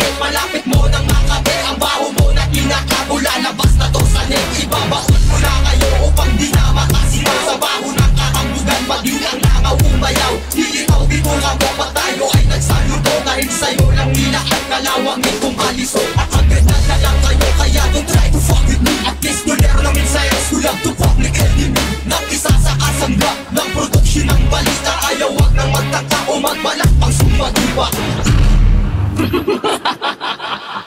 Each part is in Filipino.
sakit. Malapit mo nang makabe ang baho mo na pinakabula. Labas na to sa net, ibabakot mo na kayo upang di na makasigaw. Sa baho ng kahambugan, magbilang langaw umayaw. Hilikaw di mo nga mo tayo ay nagsaluto. Dahil sa'yo lang nila at kalawangin kong aliso. At agad na lang kayo, kaya don't try to fuck with me. At least dolero namin sa ex, we have to public enemy. Nang isa sa kasangga ng produksyon ng balita. Ayaw wag nang magtaka o magbalak pang sumadiwa.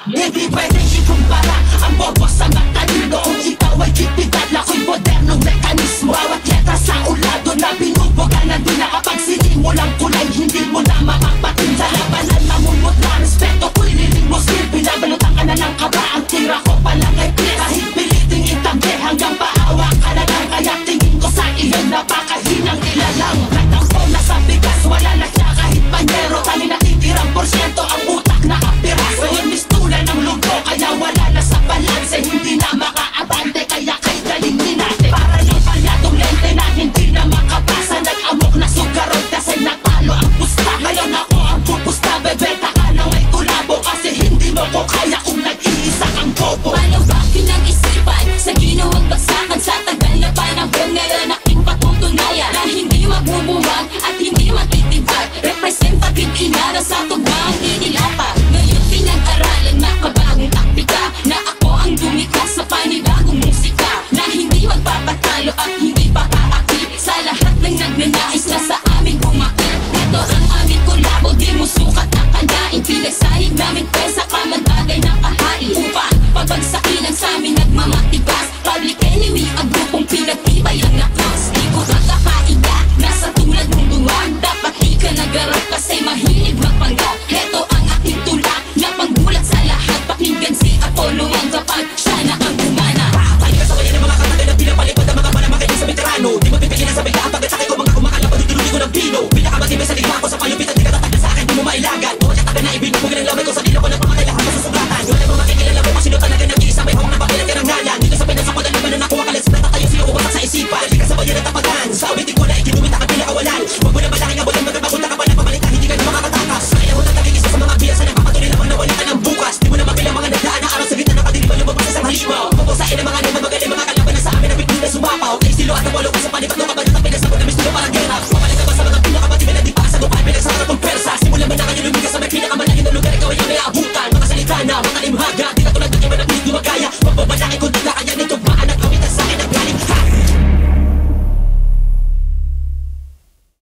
Hindi pwedeng ikumpara ang bobo sa matalino. Kung ikaw ay kipidad, ako'y modernong mekanismo. Bawat letra sa ulado na binubuga na di na kapag sinimulang kulay, hindi mo na makapatin. Sa labanan mamumot na respeto ko'y liling mo still. Binabalutan ka na ng kaba, ang tira ko palang ay clear. Kahit piliting itambi hanggang paawa ka na lang. Kaya tingin ko sa iyo napakahinang ilalang. Natangko na sa bigas, wala na siya kahit panyero. Tali natitirang porsyento ang utak na kapiraso. Yung mistula ng lungko, kaya wala na sa balanse. Hindi na makaabante, kaya kay galing din natin. Para yung palyadong lente na hindi na makabasa. Nag-amok na sugarod kasi natalo ang pusta. Ngayon ako ang pupusta, bebenta ka na may kulabo. Kasi hindi mo ko kaya kung nag-iisa kang bobo. Palawakin ang isipan sa ginawang bagsakan. Sa tagal na panahon ngayon aking patutunayan na hindi magmumuwag at hindi matitibag. Representative inara sa tugmang inilapa. Ngayon pinag-aralan makabagong taktika na ako ang dumika sa panibagong musika. Na hindi magpapatalo at hindi papaakit sa lahat ng nagnanais na sa aming umakit. Ito ang aming kolabo, di mo sukat na kanain. Pinagsahig namin pesa kamang bagay na kahain. Upang pabagsakin ang sa amin nagmamatibas. Public enemy ang grupong pinagtibay ang nakos. Di ko kakakaiga, nasa tulad mong buwan. Dapat di ka nagarap kasi mahilig magpanggap. Heto ang aking tula na panggulat sa lahat. Pakinggan si Apollo ang kapag siya na ang gumana. Pakakain ka sa bayan ng mga kakagay na pinapalipad ang mga panamakinig sa veterano. Di mo pipigil na sa biglaan pagkat sa akin ko mga kumakala padudulunin ko ng pino. Pinakamatibay sa ligma ko sa palupitan, di ka tatagdan sa akin, di mo mailagan. Bawat yatagan na ibinubugin ang lamay ko sa dilo ko ng pamatay lahat sa sugatan. Wala mo makikilala mo kung sino talaga nag-iisa. May hawak na bakilang karangalan. Dito sa Pinas ako daliban na nakuha kalas na tatayo sila uwasak sa isipan. Di ka sa bayan ng tapagan, sa awitin ko na ikinumit ang pinakawalan. Huwag mo na malaking abutan, magkabagunta ka pa na pamalitan. Hindi ka na makakatakas. Kaya mo na nagigisa sa mga biyasa na papatuloy lamang na wala ka ng bukas. Di mo na mabilang mga nagdaan na araw sa gitna ng kadiliman. Lumabas sa halimaw, papasain ang mga naman magaling mga kalaban na sa amin na bigla na sumapaw. Kay estilo at napolo ko sa palipat ng kabalit ang pinasabot na mistulo parang gera. Papalag ka ba sa mga pinakabati na di pa sa lupay. Pinagsarap ng persa, simulan man na kayo lumigas sa may pinakamalayo na lugar. Ikaw ay yung naiabutan, makasalita na, makalimhaga. Di ka tulad ng iba na pinig lumagaya. Magbabalaki kung di ka kaya nito ba?